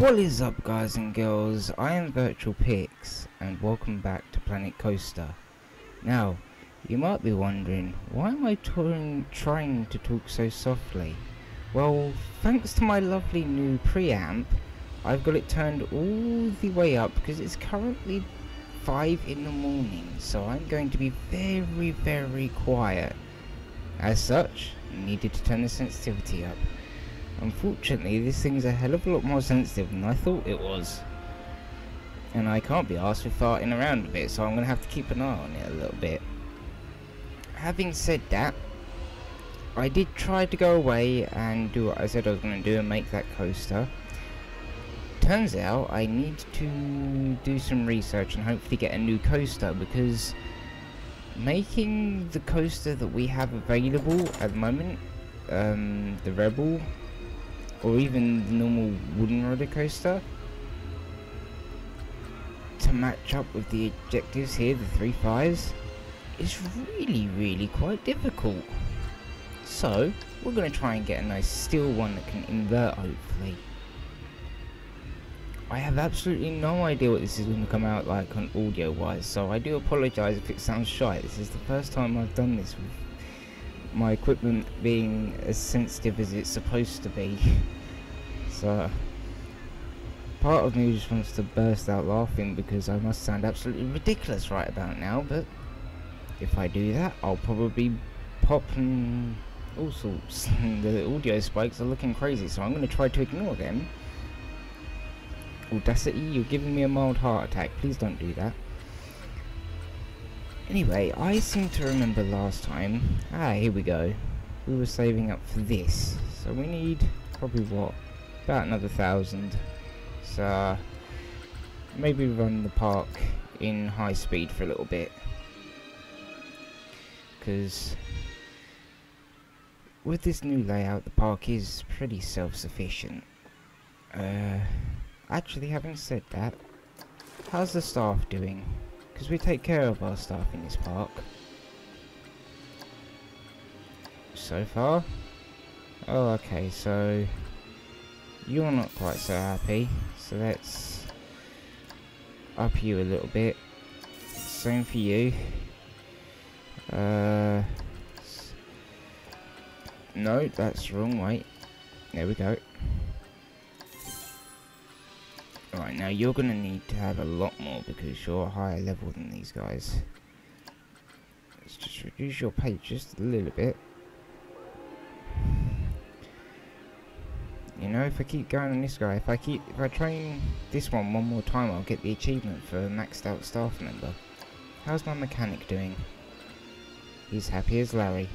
What is up, guys and girls? I am Virtual and welcome back to Planet Coaster. Now, you might be wondering, why am I trying to talk so softly? Well, thanks to my lovely new preamp, I've got it turned all the way up because it's currently 5 in the morning, so I'm going to be very quiet. As such, I needed to turn the sensitivity up. Unfortunately, this thing's a hell of a lot more sensitive than I thought it was. And I can't be arsed with farting around with it, so I'm going to have to keep an eye on it a little bit. Having said that, I did try to go away and do what I said I was going to do and make that coaster. Turns out I need to do some research and hopefully get a new coaster, because making the coaster that we have available at the moment, the Rebel, or even the normal wooden roller coaster, to match up with the objectives here, the 3.5s, is really quite difficult. So we're going to try and get a nice steel one that can invert, hopefully. I have absolutely no idea what this is going to come out like on audio wise, so I do apologise if it sounds shy. This is the first time I've done this with my equipment being as sensitive as it's supposed to be. So part of me just wants to burst out laughing because I must sound absolutely ridiculous right about now, but if I do that, I'll probably pop and all sorts. The audio spikes are looking crazy, so I'm going to try to ignore them. Audacity, you're giving me a mild heart attack. Please don't do that. Anyway, I seem to remember last time, here we go, we were saving up for this, so we need probably what, about another 1,000. So maybe run the park in high speed for a little bit, because with this new layout the park is pretty self-sufficient. Actually, having said that, how's the staff doing? Because we take care of our staff in this park. So far? Oh, okay, so you're not quite so happy, so let's up you a little bit. Same for you. No, that's the wrong way. There we go. Alright, now you're going to need to have a lot more because you're a higher level than these guys. Let's just reduce your pace just a little bit. You know, if I keep going on this guy, if I train this one more time, I'll get the achievement for a maxed out staff member. How's my mechanic doing? He's happy as Larry.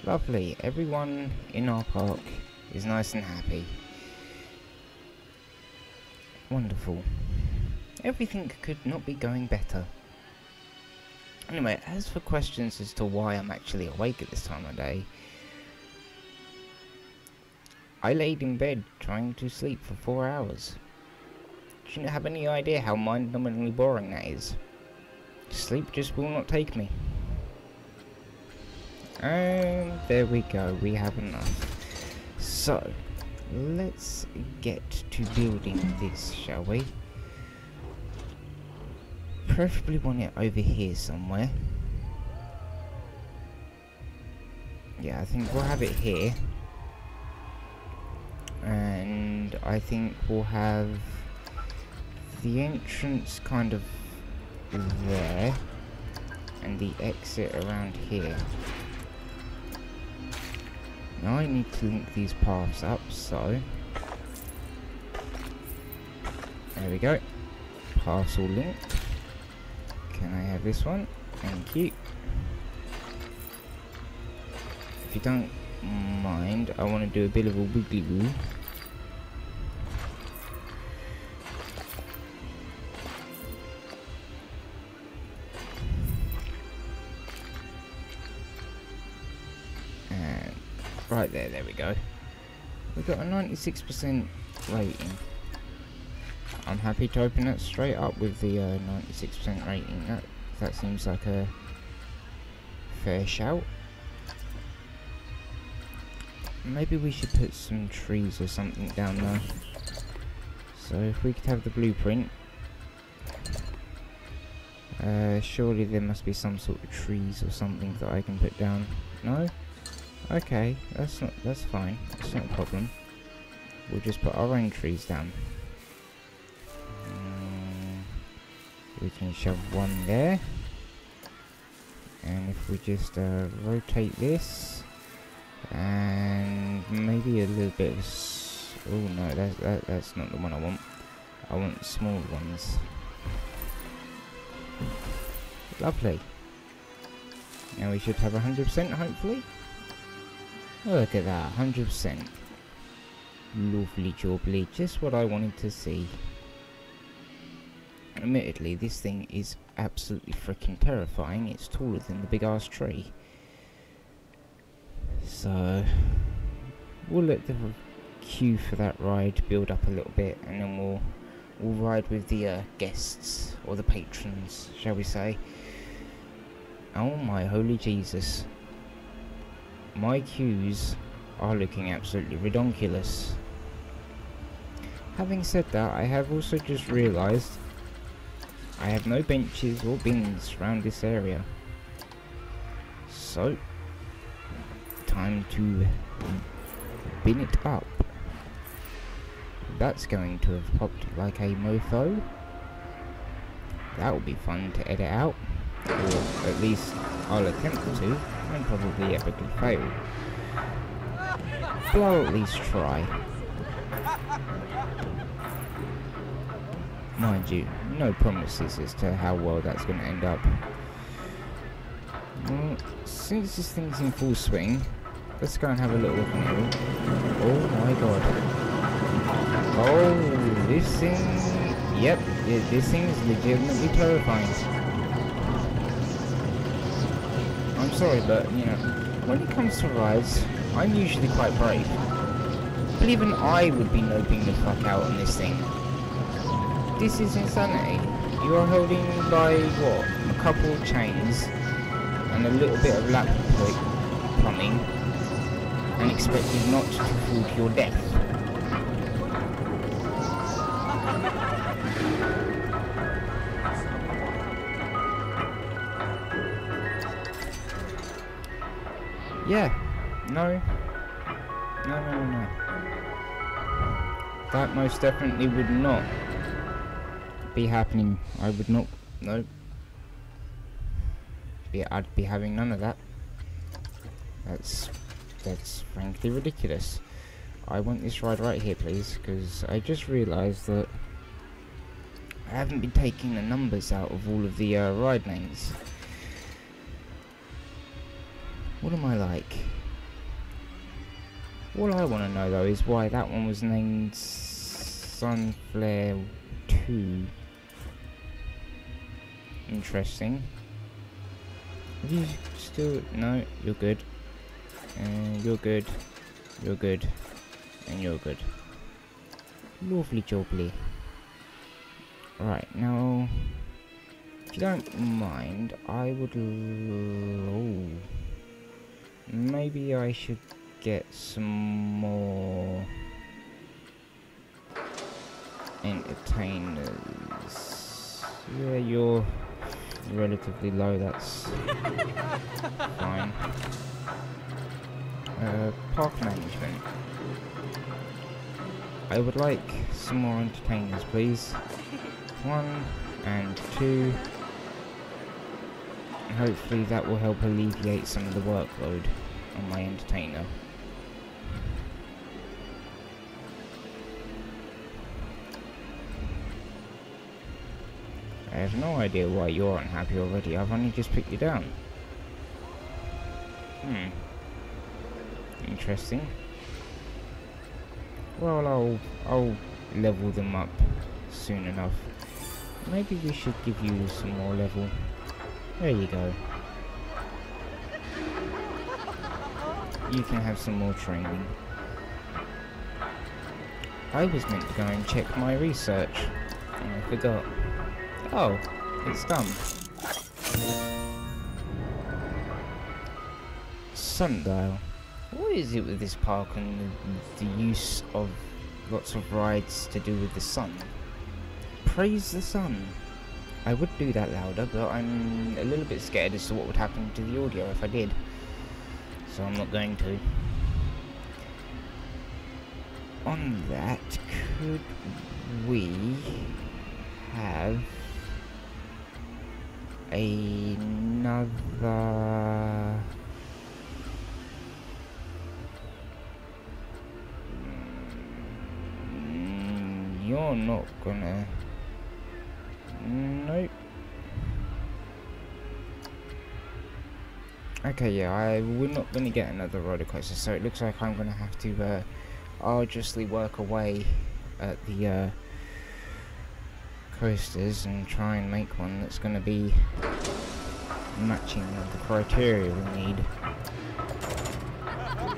Lovely, everyone in our park is nice and happy. Wonderful. Everything could not be going better. Anyway, as for questions as to why I'm actually awake at this time of day, I laid in bed trying to sleep for 4 hours. Do you have any idea how mind-numbingly boring that is? Sleep just will not take me. And there we go, we have enough. So let's get to building this, shall we? Preferably want it over here somewhere. Yeah, I think we'll have it here. And I think we'll have the entrance kind of there and the exit around here. Now I need to link these paths up, so there we go. Paths all linked. Can I have this one? Thank you. If you don't mind, I want to do a bit of a wiggly woo. And right there we go. We've got a 96% rating. I'm happy to open that straight up with the 96% rating. That seems like a fair shout. Maybe we should put some trees or something down there. So if we could have the blueprint, surely there must be some sort of trees or something that I can put down. No? Okay, that's fine. That's not a problem. We'll just put our own trees down. We can shove one there. And if we just rotate this, and maybe a little bit of oh no, that's not the one I want. I want small ones. Lovely. Now we should have 100% hopefully. Look at that, 100%. Lovely jubbly, just what I wanted to see. Admittedly, this thing is absolutely freaking terrifying. It's taller than the big ass tree. So we'll let the queue for that ride build up a little bit, and then we'll ride with the guests, or the patrons, shall we say. Oh my holy Jesus. My queues are looking absolutely redonkulous. Having said that, I have also just realised I have no benches or bins around this area. So, time to bin it up. That's going to have popped like a mofo. That will be fun to edit out. Or at least I'll attempt to, and probably epically fail. But I'll at least try. Mind you, no promises as to how well that's going to end up. Well, since this thing's in full swing, let's go and have a little look on it. Oh my god. Oh, this thing... Yep, this thing is legitimately terrifying. I'm sorry, but, you know, when it comes to rides, I'm usually quite brave. But even I would be noping the fuck out on this thing. This is insanity. You are holding by, what, a couple of chains and a little bit of lap plumbing and expected not to fall to your death. Yeah, no. That most definitely would not be happening. I would not, no. I'd be having none of that. That's frankly ridiculous. I want this ride right here, please, because I just realised that I haven't been taking the numbers out of all of the ride names. What am I like? All I want to know though is why that one was named Sunflare 2. Interesting. Have you still... No, you're good. You're good. You're good. And you're good. Lovely jubbly. Right, now... If you don't mind, I would... maybe I should get some more... entertainers. Yeah, you're relatively low, that's fine. Park management. I would like some more entertainers, please. 1 and 2. Hopefully that will help alleviate some of the workload on my entertainer. I have no idea why you're unhappy already. I've only just picked you down. Interesting. Well, I'll level them up soon enough. Maybe we should give you some more level. There you go. You can have some more training. I was meant to go and check my research, and I forgot. Oh, it's done. Sundial. What is it with this park and the use of lots of rides to do with the sun. Praise the sun. I would do that louder, but I'm a little bit scared as to what would happen to the audio if I did. So I'm not going to. On that, could we have another... You're not gonna... Nope. Okay, yeah, we're not gonna get another roller coaster, so it looks like I'm gonna have to arduously work away at the coasters and try and make one that's gonna be matching the criteria we need.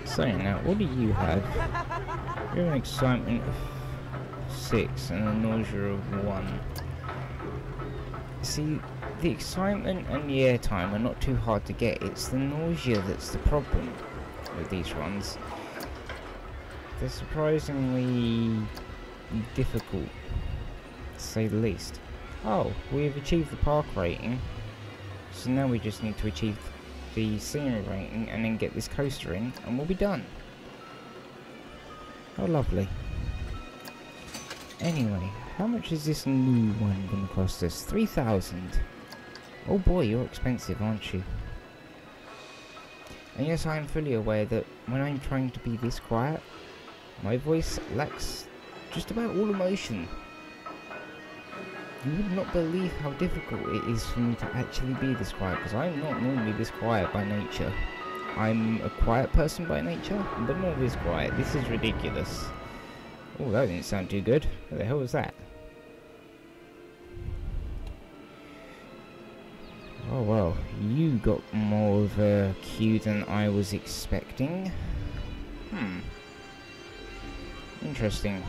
Saying that, what do you have? You have an excitement of 6 and a nausea of 1. See, the excitement and the airtime are not too hard to get. It's the nausea that's the problem with these runs. They're surprisingly difficult, to say the least. Oh, we've achieved the park rating, so now we just need to achieve the scenery rating and then get this coaster in, and we'll be done. Oh, lovely. Anyway, how much is this new one going to cost us? 3,000. Oh boy, you're expensive, aren't you? And yes, I am fully aware that when I'm trying to be this quiet, my voice lacks just about all emotion. You would not believe how difficult it is for me to actually be this quiet, because I'm not normally this quiet by nature. I'm a quiet person by nature, but not this quiet. This is ridiculous. Oh, that didn't sound too good. What the hell was that? Oh well, you got more of a queue than I was expecting. Interesting.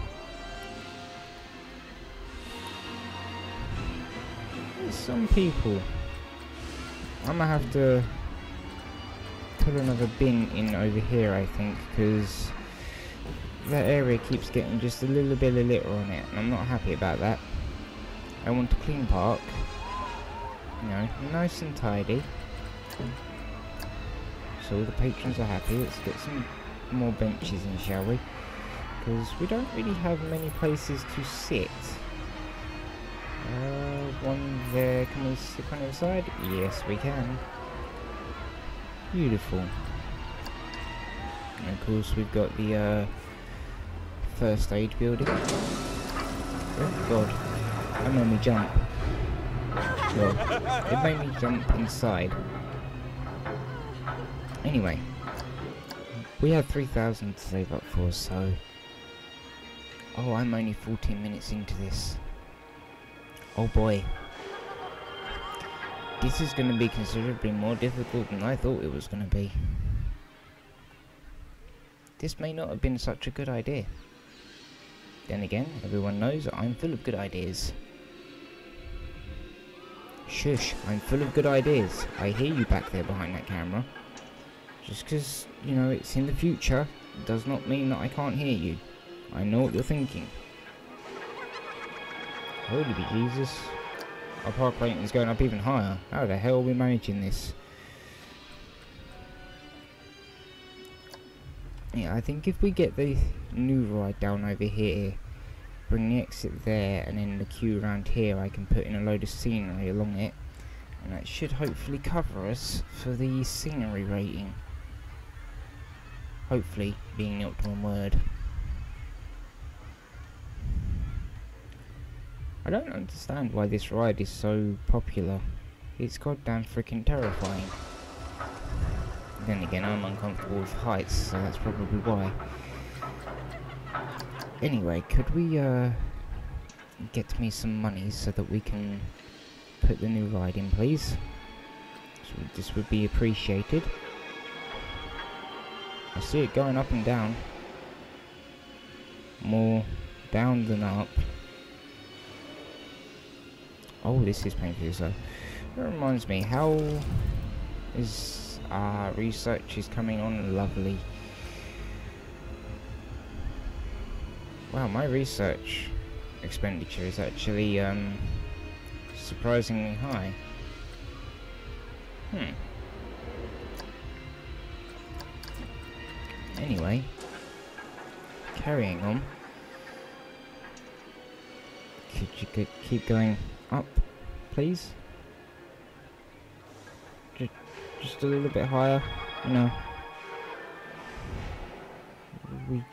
There's some people. I'm gonna have to put another bin in over here, I think, because that area keeps getting just a little bit of litter on it, and I'm not happy about that. I want a clean park, you know, nice and tidy, so all the patrons are happy. Let's get some more benches in, shall we? Because we don't really have many places to sit. One there. Can we sit on the other side? Yes, we can. Beautiful. And of course, we've got the first aid building. Oh god, that made me jump. Well, it made me jump inside. Anyway, we have 3,000 to save up for, so... Oh, I'm only 14 minutes into this. Oh boy. This is going to be considerably more difficult than I thought it was going to be. This may not have been such a good idea. Then again, everyone knows that I'm full of good ideas. Shush, I'm full of good ideas. I hear you back there behind that camera. Just because, you know, it's in the future, does not mean that I can't hear you. I know what you're thinking. Holy be Jesus. Our park rating is going up even higher. How the hell are we managing this? Yeah, I think if we get the new ride down over here, bring the exit there, and then the queue around here, I can put in a load of scenery along it, and that should hopefully cover us for the scenery rating. Hopefully, being the optimum word. I don't understand why this ride is so popular. It's goddamn freaking terrifying. Then again, I'm uncomfortable with heights, so that's probably why. Anyway, could we get me some money so that we can put the new ride in, please? So this would be appreciated. I see it going up and down. More down than up. Oh, this is painful, so that reminds me, how is research is coming on? Lovely. Wow, my research expenditure is actually surprisingly high. Anyway, carrying on. Could you keep going up, please? Just a little bit higher, you know.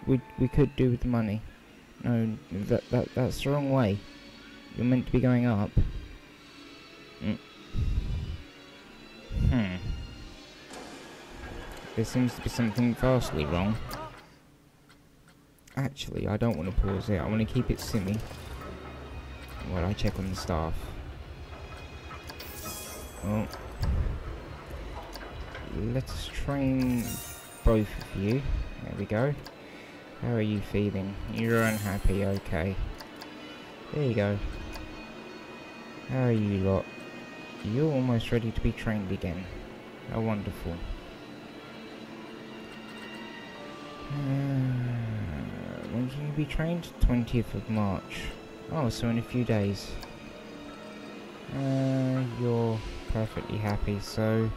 We could do with the money. No, that's the wrong way. You're meant to be going up. There seems to be something vastly wrong. Actually, I don't want to pause it. I want to keep it simmy while I check on the staff. Well, let us train both of you. There we go. How are you feeling? You're unhappy, okay. There you go. How are you lot? You're almost ready to be trained again. How wonderful. When can you be trained? 20th of March. Oh, so in a few days. You're perfectly happy, so...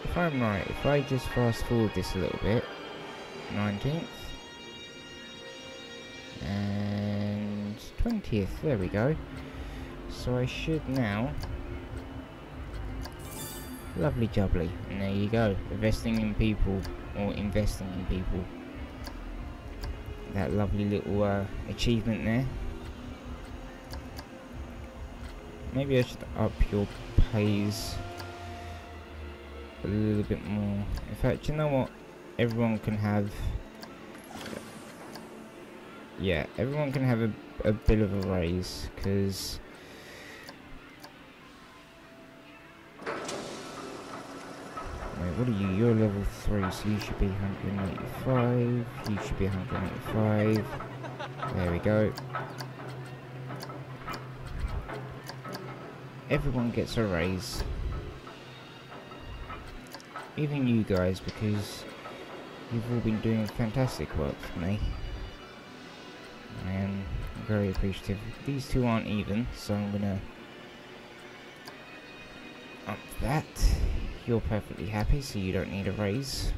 If I'm right, if I just fast forward this a little bit... 19th... and 20th, there we go. So I should now... Lovely jubbly, and there you go. Investing in people, or investing in people. That lovely little achievement there. Maybe I should up your pays a little bit more. In fact, you know what? Everyone can have... yeah, everyone can have a bit of a raise, because... Wait, what are you? You're level 3, so you should be 185. You should be 185. There we go. Everyone gets a raise. Even you guys, because you've all been doing fantastic work for me. I am very appreciative. These two aren't even, so I'm gonna up that. You're perfectly happy, so you don't need a raise.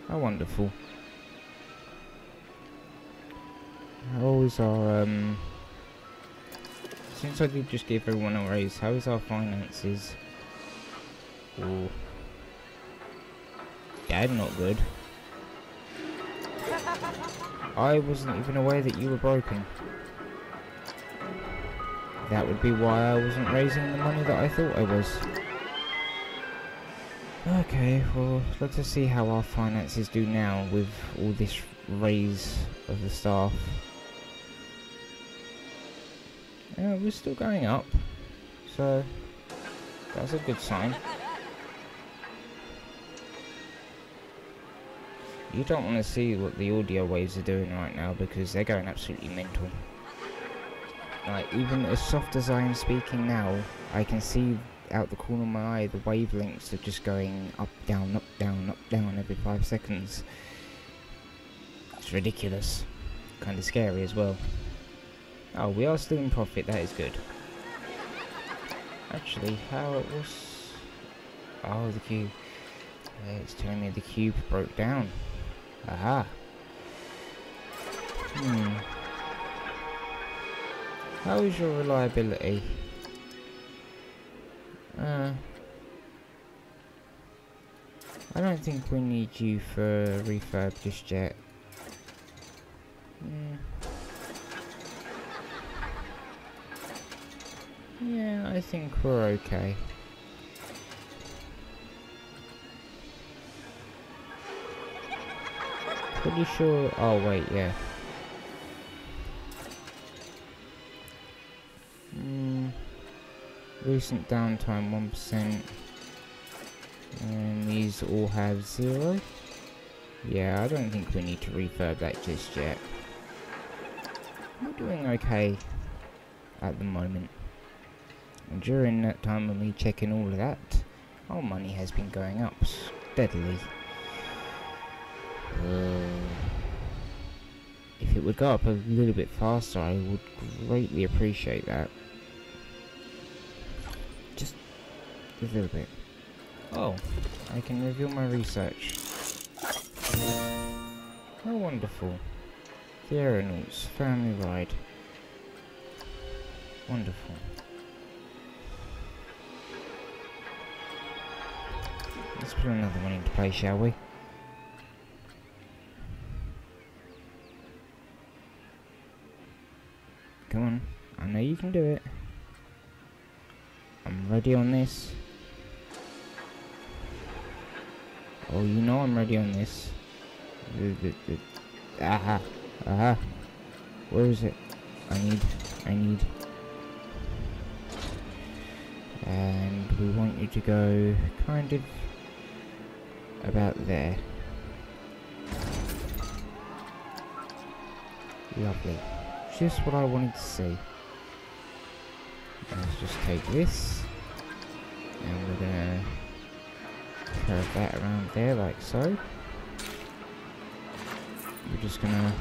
How wonderful. How is our, since I did just give everyone a raise, how is our finances? Oh. Yeah, not good. I wasn't even aware that you were broken. That would be why I wasn't raising the money that I thought I was. Okay, well, let us see how our finances do now with all this raise of the staff. Yeah, we're still going up, so that's a good sign. You don't want to see what the audio waves are doing right now because they're going absolutely mental. Like, even as soft as I am speaking now, I can see out the corner of my eye the wavelengths are just going up, down, every 5 seconds. It's ridiculous. Kind of scary as well. Oh, we are still in profit, that is good. Actually, how it was... oh, the cube. It's telling me the cube broke down. Aha. How is your reliability? I don't think we need you for refurb just yet. Yeah, I think we're okay. Pretty sure... oh wait, yeah. Recent downtime 1%. And these all have 0. Yeah, I don't think we need to refurb that just yet. We're doing okay at the moment. And during that time when we checking all of that, our money has been going up steadily. would go up a little bit faster, I would greatly appreciate that. Just a little bit. Oh, I can reveal my research. Oh, wonderful. The Aeronauts family ride. Wonderful. Let's put another one into play, shall we? Come on, I know you can do it. I'm ready on this. Oh, you know I'm ready on this. Aha, aha. Where is it? I need. And we want you to go kind of about there. Lovely. Just what I wanted to see. Let's just take this, and we're gonna curve that around there like so. We're just gonna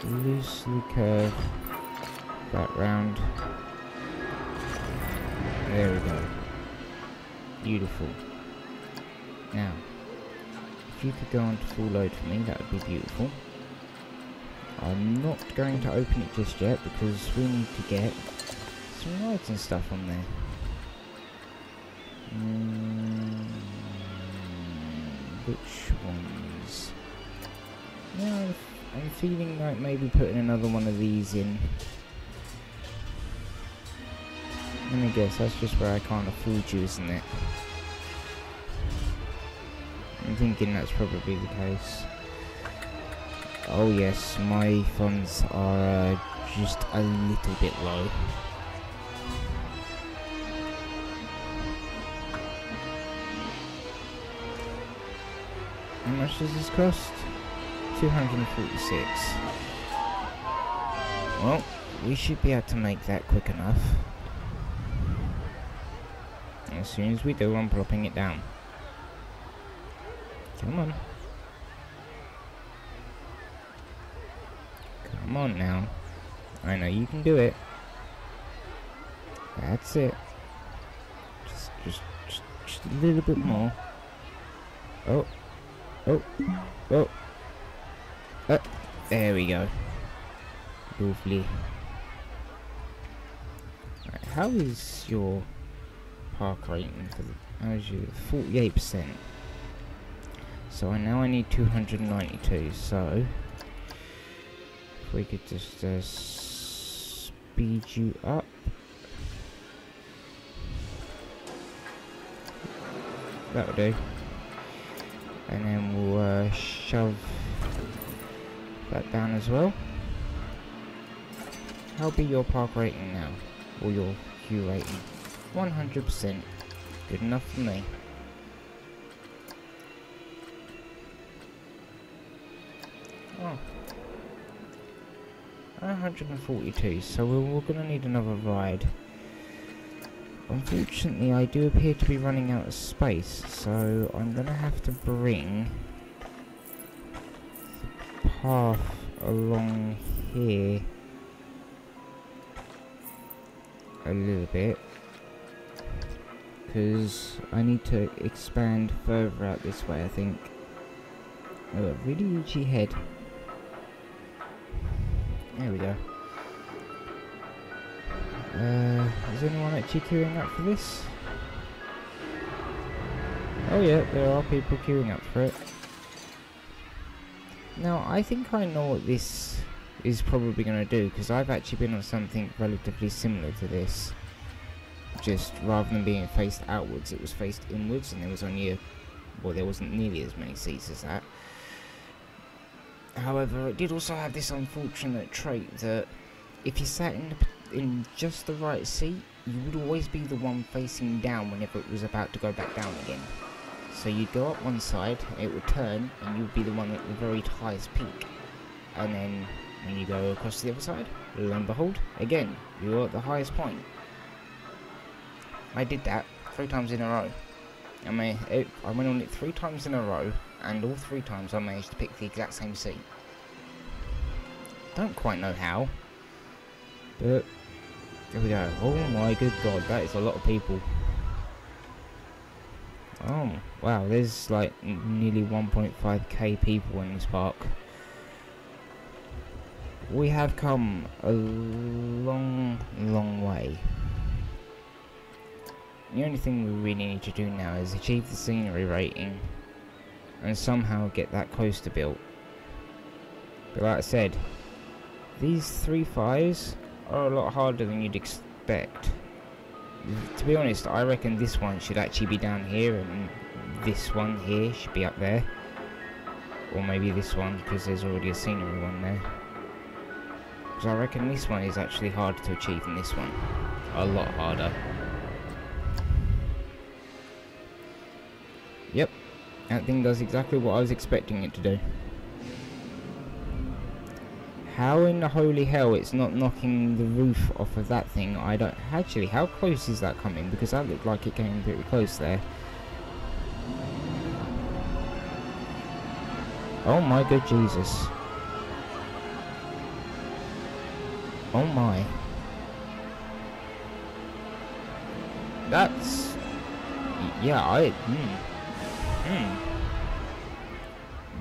loosely curve that round. There we go. Beautiful. Now, if you could go on to full load for me, that would be beautiful. I'm not going to open it just yet because we need to get some rides and stuff on there. Which ones? Yeah, I'm feeling like maybe putting another one of these in. Let me guess, that's just where I can't afford you, isn't it? I'm thinking that's probably the case. Oh yes, my funds are just a little bit low. How much does this cost? 246. Well, we should be able to make that quick enough. As soon as we do, I'm plopping it down. Come on. Come on now. I know you can do it. That's it. Just a little bit more. Oh. Oh. Oh. There we go. Lovely. Right, how is your park rating for the... How's your 48%? So I need 292, so... If we could just speed you up. That'll do. And then we'll shove that down as well. How be your park rating now? Or your queue rating? 100%. Good enough for me. Oh. 142, so we're gonna need another ride. Unfortunately, I do appear to be running out of space, so I'm gonna have to bring the path along here a little bit, because I need to expand further out this way, I think. I've got a really itchy head. There we go. Is anyone actually queuing up for this? Oh yeah, there are people queuing up for it. Now, I think I know what this is probably going to do, because I've actually been on something relatively similar to this. Just rather than being faced outwards, it was faced inwards, and there was only a... well, there wasn't nearly as many seats as that. However, it did also have this unfortunate trait that if you sat in just the right seat, you would always be the one facing down whenever it was about to go back down again. So you'd go up one side, it would turn, and you'd be the one at the very highest peak. And then when you go across to the other side, lo and behold, again, you're at the highest point. I did that 3 times in a row. I went on it 3 times in a row, and all 3 times I managed to pick the exact same seat. Don't quite know how, but there we go. Oh my good god, that is a lot of people. Oh wow, there's like nearly 1.5k people in this park. We have come a long way. The only thing we really need to do now is achieve the scenery rating and somehow get that coaster built. But like I said, these 3 5s are a lot harder than you'd expect. To be honest, I reckon this one should actually be down here and this one here should be up there. Or maybe this one, because there's already a scenery one there. Because I reckon this one is actually harder to achieve than this one. A lot harder. Yep, that thing does exactly what I was expecting it to do. How in the holy hell it's not knocking the roof off of that thing, I don't... Actually, how close is that coming? Because that looked like it came pretty close there. Oh my good Jesus. Oh my. That's... Yeah,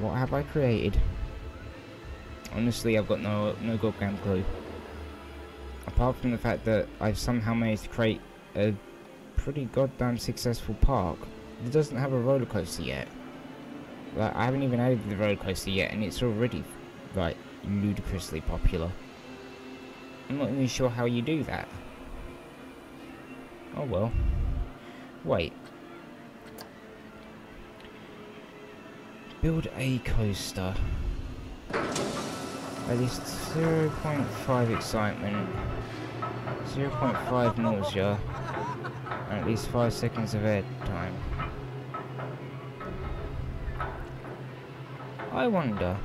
What have I created? Honestly, I've got no goddamn clue. Apart from the fact that I've somehow managed to create a pretty goddamn successful park that doesn't have a roller coaster yet. Like, I haven't even added the roller coaster yet, and it's already, like, ludicrously popular. I'm not even sure how you do that. Oh well. Wait. Build a coaster. At least 0.5 excitement, 0.5 nausea, and at least 5 seconds of air time. I wonder.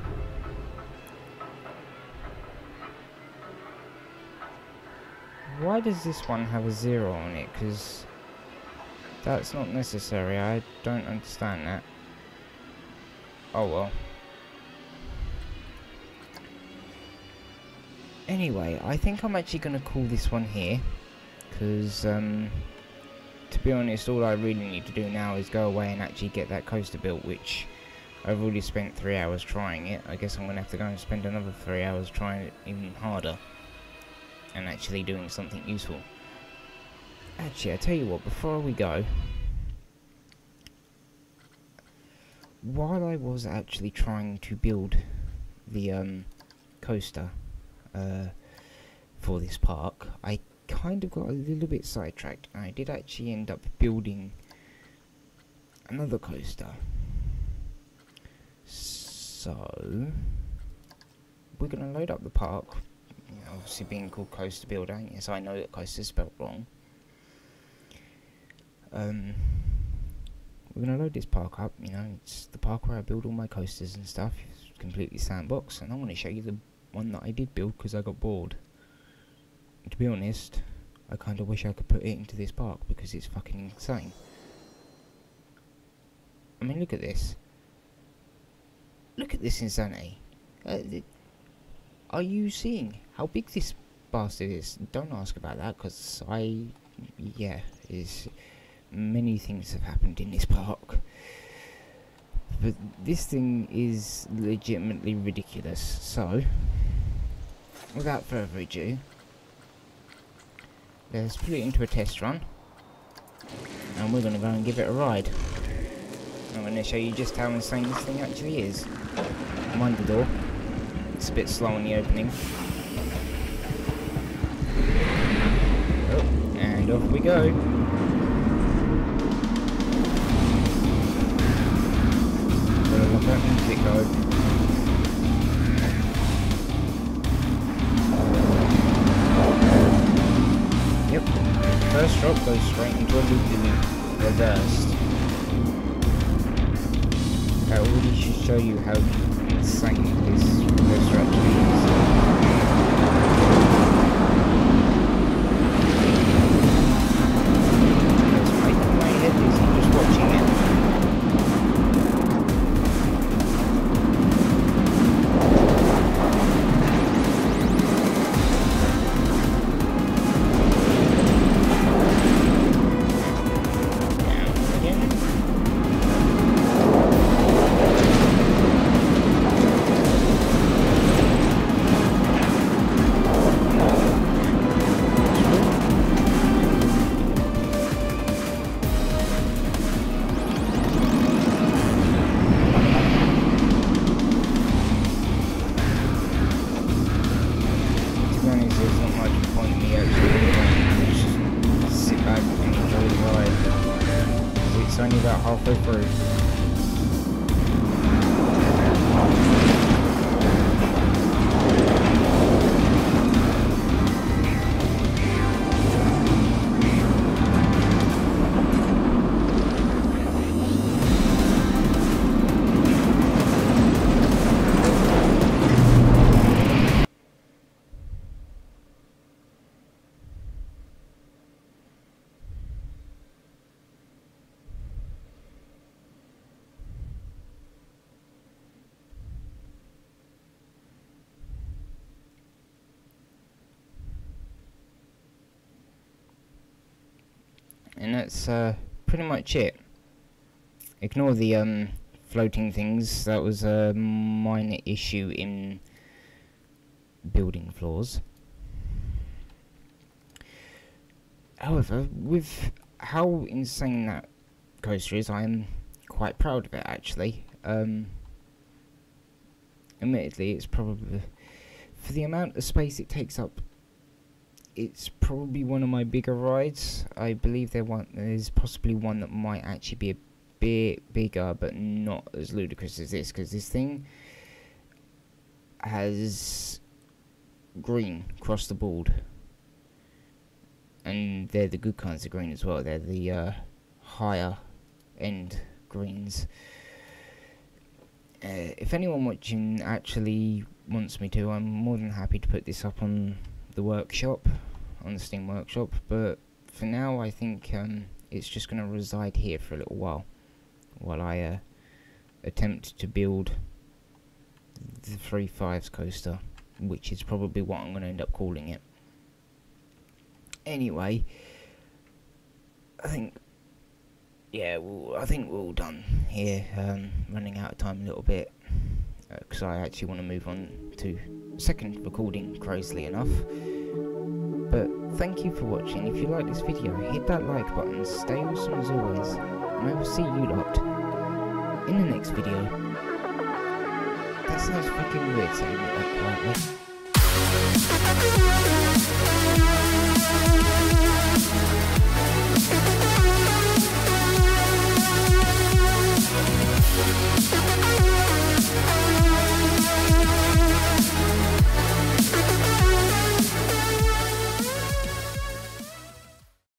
Why does this one have a 0 on it? Because that's not necessary. I don't understand that. Oh well. Anyway, I think I'm actually going to call this one here, because to be honest, all I really need to do now is go away and actually get that coaster built, which I've already spent 3 hours trying it. I guess I'm going to have to go and spend another 3 hours trying it even harder, and actually doing something useful. Actually, I tell you what, before we go, while I was actually trying to build the coaster for this park, I kind of got a little bit sidetracked, and I did actually end up building another coaster. So we're going to load up the park, you know, obviously being called Coaster Builder. Yes, I know that coaster is spelled wrong. We're going to load this park up, you know, it's the park where I build all my coasters and stuff. It's completely sandbox, and I want to show you the one that I did build because I got bored. To be honest, I kind of wish I could put it into this park because it's fucking insane. I mean, look at this. Look at this insanity. Are you seeing how big this bastard is? Don't ask about that, because many things have happened in this park. But this thing is legitimately ridiculous. So, without further ado, let's put it into a test run, and we're going to go and give it a ride. I'm going to show you just how insane this thing actually is. Mind the door, it's a bit slow in the opening. Oh, and off we go. Gotta look at the music though. Yep, first drop goes straight into a loop-de-loop, reversed. That already should show you how insane this coaster actually is. It's making my head dizzy just watching it. that's pretty much it. Ignore the floating things. That was a minor issue in building floors. However, with how insane that coaster is, I am quite proud of it, actually. Admittedly, it's probably, for the amount of space it takes up, it's probably one of my bigger rides. I believe there's possibly one that might actually be a bit bigger, but not as ludicrous as this, because this thing has green across the board. And they're the good kinds of green as well. They're the higher end greens. If anyone watching actually wants me to, I'm more than happy to put this up on the workshop, on the Steam workshop. But for now, I think it's just going to reside here for a little while I attempt to build the 3.5s coaster, which is probably what I'm going to end up calling it. Anyway, I think we're all done here. Running out of time a little bit, because I actually want to move on to second recording, crazily enough. But thank you for watching. If you like this video, hit that like button, stay awesome as always, and I will see you lot in the next video. That sounds fucking weird saying it that quietly.